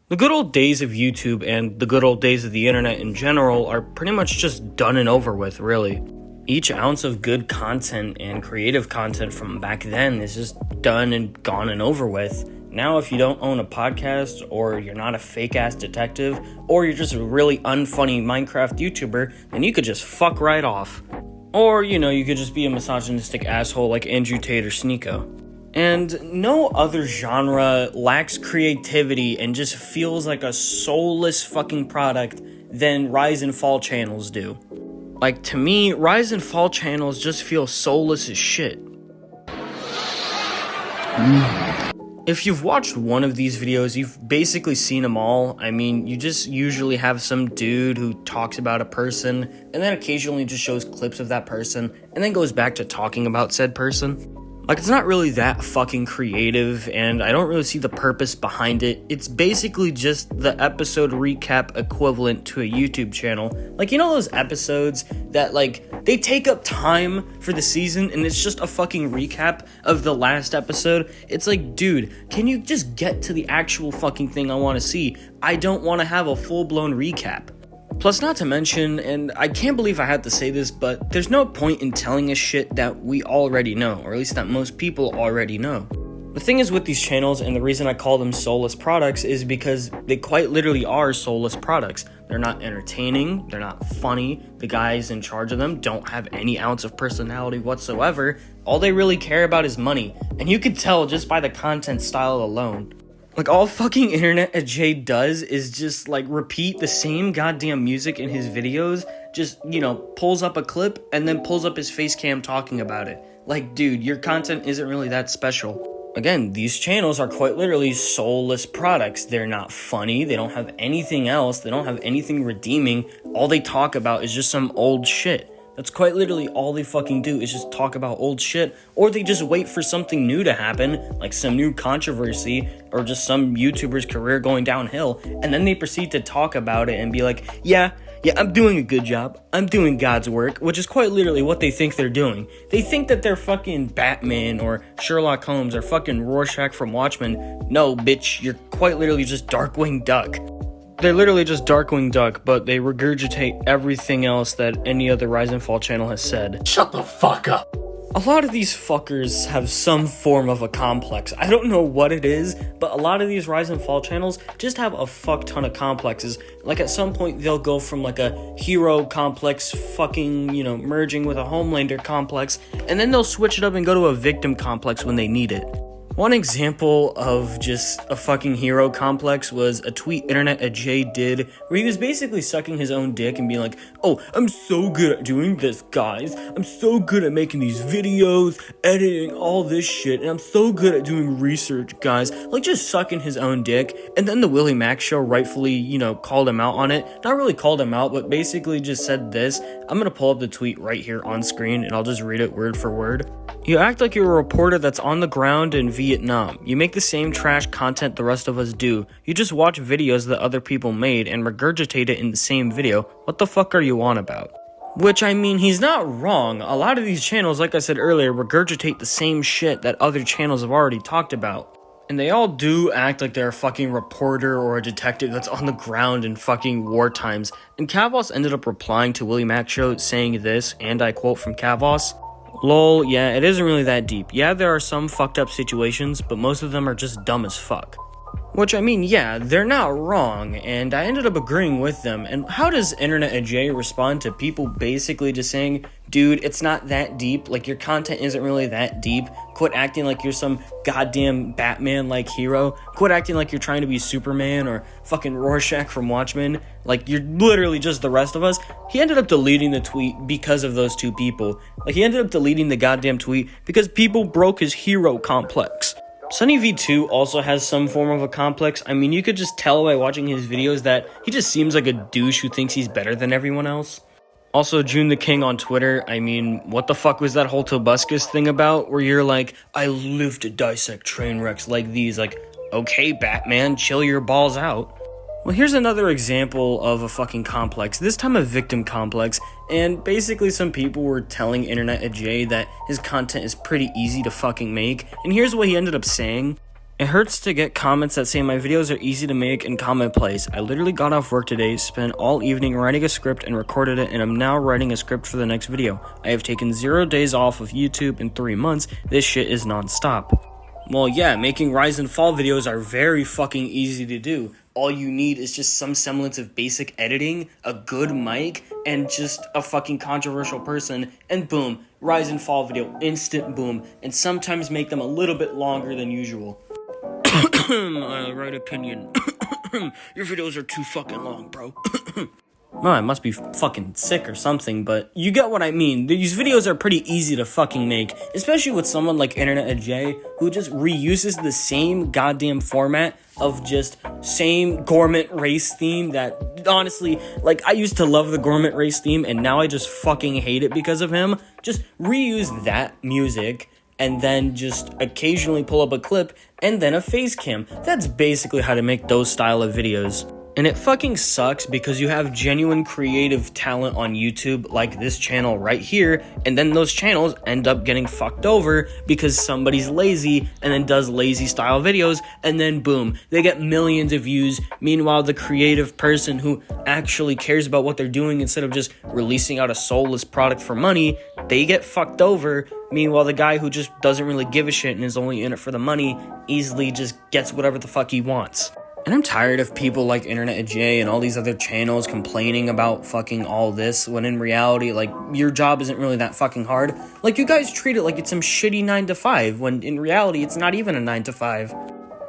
The good old days of YouTube and the good old days of the internet in general are pretty much just done and over with, really. Each ounce of good content and creative content from back then is just done and gone and over with. Now, if you don't own a podcast, or you're not a fake-ass detective, or you're just a really unfunny Minecraft YouTuber, then you could just fuck right off. Or, you could just be a misogynistic asshole like Andrew Tate or Sneeko. And no other genre lacks creativity and just feels like a soulless fucking product than Rise and Fall channels do. Like, to me, Rise and Fall channels just feel soulless as shit. If you've watched one of these videos, you've basically seen them all. I mean, you just usually have some dude who talks about a person, and then occasionally just shows clips of that person, and then goes back to talking about said person. Like, it's not really that fucking creative, and I don't really see the purpose behind it. It's basically just the episode recap equivalent to a YouTube channel. Like, those episodes that, they take up time for the season, and it's just a fucking recap of the last episode? It's like, dude, can you just get to the actual fucking thing I want to see? I don't want to have a full-blown recap. Plus, not to mention, and I can't believe I had to say this, but there's no point in telling us shit that we already know, or at least that most people already know. The thing is with these channels, and the reason I call them soulless products, is because they quite literally are soulless products. They're not entertaining, they're not funny, the guys in charge of them don't have any ounce of personality whatsoever. All they really care about is money, and you could tell just by the content style alone. Like, all fucking Internet Jay does is just, repeat the same goddamn music in his videos, just, pulls up a clip, and then pulls up his face cam talking about it. Like, dude, your content isn't really that special. Again, these channels are quite literally soulless products. They're not funny, they don't have anything else, they don't have anything redeeming. All they talk about is just some old shit. That's quite literally all they fucking do, is just talk about old shit, or they just wait for something new to happen, like some new controversy, or just some YouTuber's career going downhill, and then they proceed to talk about it and be like, yeah, I'm doing a good job, I'm doing God's work, which is quite literally what they think they're doing. They think that they're fucking Batman, or Sherlock Holmes, or fucking Rorschach from Watchmen. No, bitch, you're quite literally just Darkwing Duck. They're literally just Darkwing Duck, but they regurgitate everything else that any other Rise and Fall channel has said. Shut the fuck up. A lot of these fuckers have some form of a complex. I don't know what it is, but a lot of these Rise and Fall channels just have a fuck ton of complexes. Like, at some point, they'll go from, a hero complex fucking, merging with a Homelander complex, and then they'll switch it up and go to a victim complex when they need it. One example of just a fucking hero complex was a tweet Internet Jay did where he was basically sucking his own dick and being like, oh, I'm so good at doing this, guys. I'm so good at making these videos, editing all this shit, and I'm so good at doing research, guys. Like, just sucking his own dick. And then the Willie Mack Show rightfully, called him out on it. Not really called him out, but basically just said this. I'm gonna pull up the tweet right here on screen, and I'll just read it word for word. You act like you're a reporter that's on the ground in Vietnam. You make the same trash content the rest of us do. You just watch videos that other people made and regurgitate it in the same video. What the fuck are you on about? Which, I mean, he's not wrong. A lot of these channels, like I said earlier, regurgitate the same shit that other channels have already talked about. And they all do act like they're a fucking reporter or a detective that's on the ground in fucking war times. And Kavos ended up replying to Willie Mack Show saying this, and I quote from Kavos, "Lol, yeah, it isn't really that deep. Yeah, there are some fucked up situations, but most of them are just dumb as fuck." Which, I mean, yeah, they're not wrong, and I ended up agreeing with them. And how does Internet Jay respond to people basically just saying, dude, it's not that deep, like, your content isn't really that deep, quit acting like you're some goddamn Batman-like hero, quit acting like you're trying to be Superman or fucking Rorschach from Watchmen, like, you're literally just the rest of us? He ended up deleting the tweet because of those two people. Like, he ended up deleting the goddamn tweet because people broke his hero complex. Sunny V2 also has some form of a complex. I mean, you could just tell by watching his videos that he just seems like a douche who thinks he's better than everyone else. Also, June the King on Twitter, I mean, what the fuck was that whole Tobuscus thing about, where you're like, I live to dissect train wrecks like these, like, okay, Batman, chill your balls out. Well, here's another example of a fucking complex, this time a victim complex, and basically some people were telling Internet Jay that his content is pretty easy to fucking make, and here's what he ended up saying. It hurts to get comments that say my videos are easy to make and commonplace. I literally got off work today, spent all evening writing a script and recorded it, and I'm now writing a script for the next video. I have taken 0 days off of YouTube in 3 months. This shit is non-stop. Well, yeah, making Rise and Fall videos are very fucking easy to do. All you need is just some semblance of basic editing, a good mic, and just a fucking controversial person, and boom, Rise and Fall video, instant boom, and sometimes make them a little bit longer than usual. Right opinion. Your videos are too fucking long, bro. No, I must be fucking sick or something, but you get what I mean. These videos are pretty easy to fucking make, especially with someone like Internet Jay, who just reuses the same goddamn format of just same Gormit race theme that, honestly, like, I used to love the Gormit race theme, and now I just fucking hate it because of him. Just reuse that music, and then just occasionally pull up a clip, and then a face cam. That's basically how to make those style of videos. And it fucking sucks because you have genuine creative talent on YouTube like this channel right here, and then those channels end up getting fucked over because somebody's lazy and then does lazy style videos, and then boom, they get millions of views. Meanwhile, the creative person who actually cares about what they're doing instead of just releasing out a soulless product for money, they get fucked over. Meanwhile, the guy who just doesn't really give a shit and is only in it for the money easily just gets whatever the fuck he wants. And I'm tired of people like Internet Jay and all these other channels complaining about fucking all this, when in reality, like, your job isn't really that fucking hard. Like, you guys treat it like it's some shitty 9 to 5, when in reality, it's not even a 9 to 5.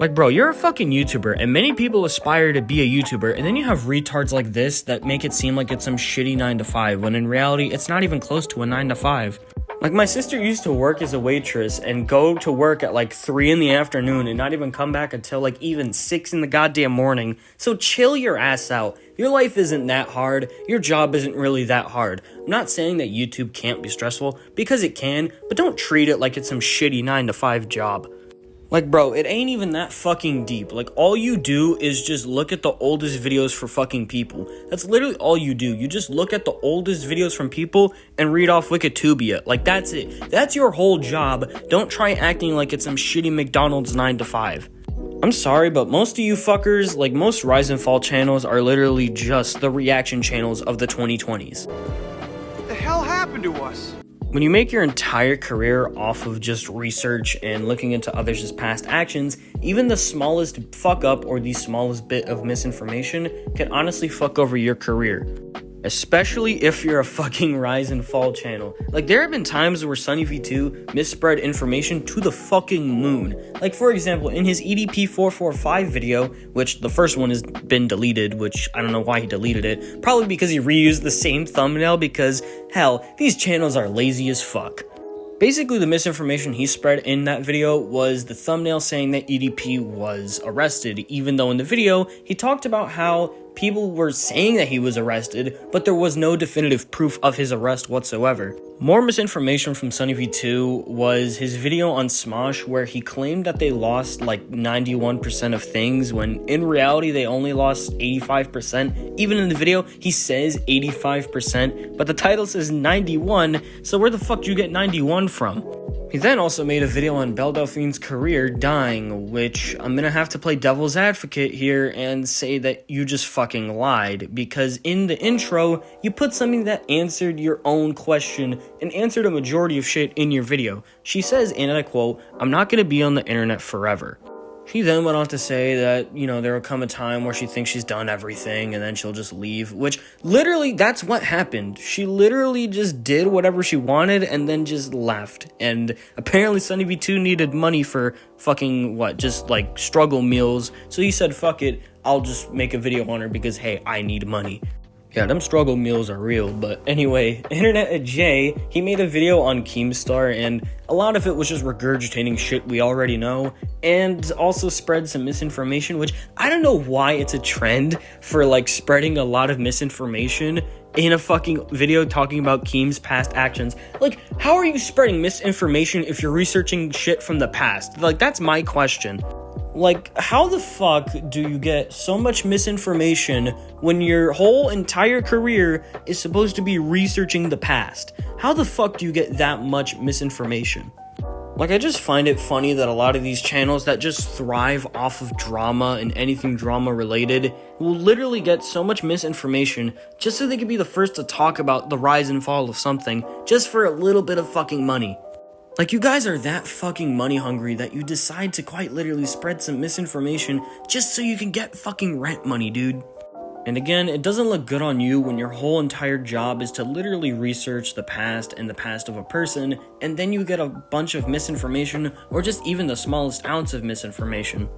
Like, bro, you're a fucking YouTuber, and many people aspire to be a YouTuber, and then you have retards like this that make it seem like it's some shitty 9 to 5, when in reality, it's not even close to a 9 to 5. Like, my sister used to work as a waitress and go to work at like 3 in the afternoon and not even come back until like even 6 in the goddamn morning. So chill your ass out. Your life isn't that hard. Your job isn't really that hard. I'm not saying that YouTube can't be stressful, because it can, but don't treat it like it's some shitty 9 to 5 job. Like, bro, it ain't even that fucking deep. Like, all you do is just look at the oldest videos for fucking people. That's literally all you do. You just look at the oldest videos from people and read off Wikitubia. Like, that's it. That's your whole job. Don't try acting like it's some shitty McDonald's 9 to 5. I'm sorry, but most of you fuckers, like most Rise and Fall channels, are literally just the reaction channels of the 2020s. What the hell happened to us? When you make your entire career off of just research and looking into others' past actions, even the smallest fuck up or the smallest bit of misinformation can honestly fuck over your career. Especially if you're a fucking Rise and Fall channel. Like, there have been times where SunnyV2 misspread information to the fucking moon. Like, for example, in his EDP445 video, which the first one has been deleted, which I don't know why he deleted it. Probably because he reused the same thumbnail, because, hell, these channels are lazy as fuck. Basically, the misinformation he spread in that video was the thumbnail saying that EDP was arrested, even though in the video, he talked about how people were saying that he was arrested, but there was no definitive proof of his arrest whatsoever. More misinformation from SunnyV2 was his video on Smosh, where he claimed that they lost like 91% of things, when in reality they only lost 85%. Even in the video, he says 85%, but the title says 91, so where the fuck do you get 91 from? He then also made a video on Belle Delphine's career dying, which I'm gonna have to play devil's advocate here and say that you just fucking lied, because in the intro, you put something that answered your own question and answered a majority of shit in your video. She says, and I quote, "I'm not gonna be on the internet forever." She then went on to say that, you know, there will come a time where she thinks she's done everything and then she'll just leave, which literally, that's what happened. She literally just did whatever she wanted and then just left. And apparently SunnyV2 needed money for fucking, just like struggle meals. So he said, fuck it, I'll just make a video on her because, hey, I need money. Yeah, them struggle meals are real, but anyway, Internet Jay, he made a video on Keemstar, and a lot of it was just regurgitating shit we already know, and also spread some misinformation, which I don't know why it's a trend for, like, spreading a lot of misinformation in a fucking video talking about Keem's past actions. Like, how are you spreading misinformation if you're researching shit from the past? Like, that's my question. Like, how the fuck do you get so much misinformation when your whole entire career is supposed to be researching the past? How the fuck do you get that much misinformation? Like, I just find it funny that a lot of these channels that just thrive off of drama and anything drama related will literally get so much misinformation just so they can be the first to talk about the rise and fall of something just for a little bit of fucking money. Like, you guys are that fucking money hungry that you decide to quite literally spread some misinformation just so you can get fucking rent money, dude. And again, it doesn't look good on you when your whole entire job is to literally research the past and the past of a person, and then you get a bunch of misinformation, or just even the smallest ounce of misinformation.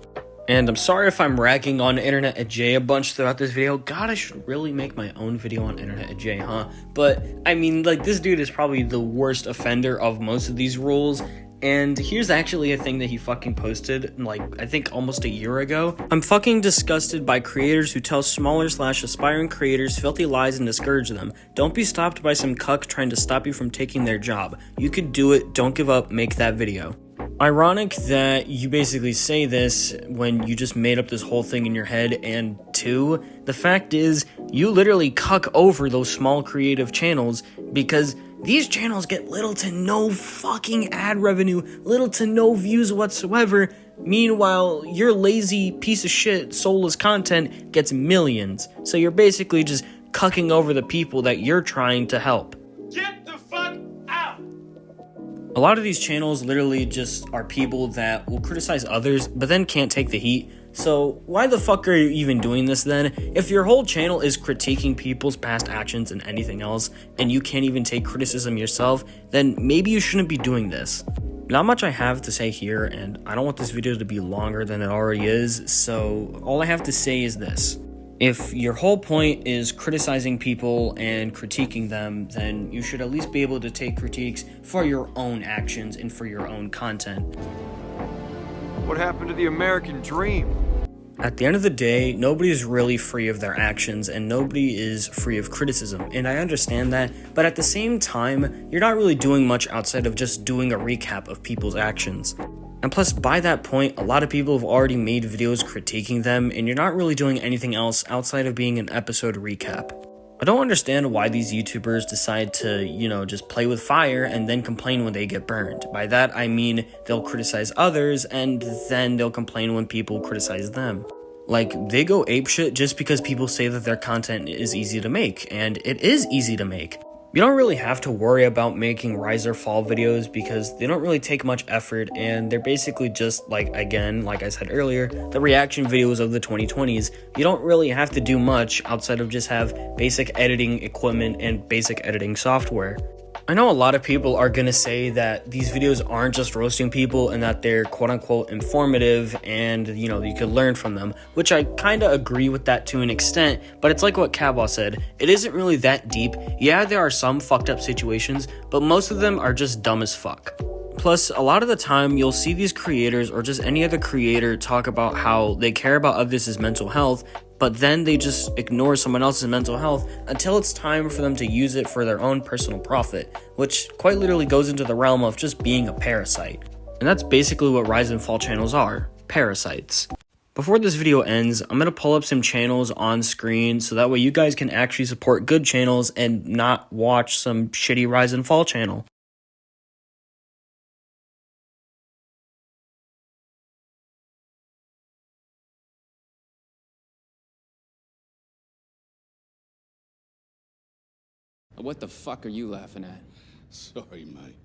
And I'm sorry if I'm ragging on Internet at Jay a bunch throughout this video. God, I should really make my own video on Internet at Jay, huh? But, I mean, like, this dude is probably the worst offender of most of these rules. And here's actually a thing that he fucking posted, like, I think almost a year ago. I'm fucking disgusted by creators who tell smaller/aspiring creators filthy lies and discourage them. Don't be stopped by some cuck trying to stop you from taking their job. You could do it, don't give up, make that video. Ironic that you basically say this when you just made up this whole thing in your head, and two, the fact is, you literally cuck over those small creative channels because these channels get little to no fucking ad revenue, little to no views whatsoever. Meanwhile, your lazy piece of shit, soulless content gets millions. So you're basically just cucking over the people that you're trying to help. Get the fuck out! A lot of these channels literally just are people that will criticize others, but then can't take the heat. So why the fuck are you even doing this then? If your whole channel is critiquing people's past actions and anything else, and you can't even take criticism yourself, then maybe you shouldn't be doing this. Not much I have to say here, and I don't want this video to be longer than it already is, so all I have to say is this. If your whole point is criticizing people and critiquing them, then you should at least be able to take critiques for your own actions and for your own content. What happened to the American dream? At the end of the day, nobody's really free of their actions and nobody is free of criticism, and I understand that, but at the same time, you're not really doing much outside of just doing a recap of people's actions. And plus, by that point, a lot of people have already made videos critiquing them, and you're not really doing anything else outside of being an episode recap. I don't understand why these YouTubers decide to, just play with fire and then complain when they get burned. By that, I mean they'll criticize others and then they'll complain when people criticize them. Like, they go apeshit just because people say that their content is easy to make, and it is easy to make. You don't really have to worry about making rise or fall videos because they don't really take much effort and they're basically just like I said earlier, the reaction videos of the 2020s. You don't really have to do much outside of just have basic editing equipment and basic editing software. I know a lot of people are gonna say that these videos aren't just roasting people and that they're quote-unquote informative and, you could learn from them, which I kinda agree with that to an extent, but it's like what Cavall said, it isn't really that deep. Yeah, there are some fucked up situations, but most of them are just dumb as fuck. Plus, a lot of the time, you'll see these creators or just any other creator talk about how they care about others' mental health, but then they just ignore someone else's mental health until it's time for them to use it for their own personal profit, which quite literally goes into the realm of just being a parasite. And that's basically what rise and fall channels are, parasites. Before this video ends, I'm going to pull up some channels on screen so that way you guys can actually support good channels and not watch some shitty rise and fall channel. What the fuck are you laughing at? Sorry, mate.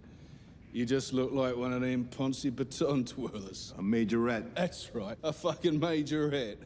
You just look like one of them Ponzi baton twirlers. A majorette. That's right, a fucking majorette.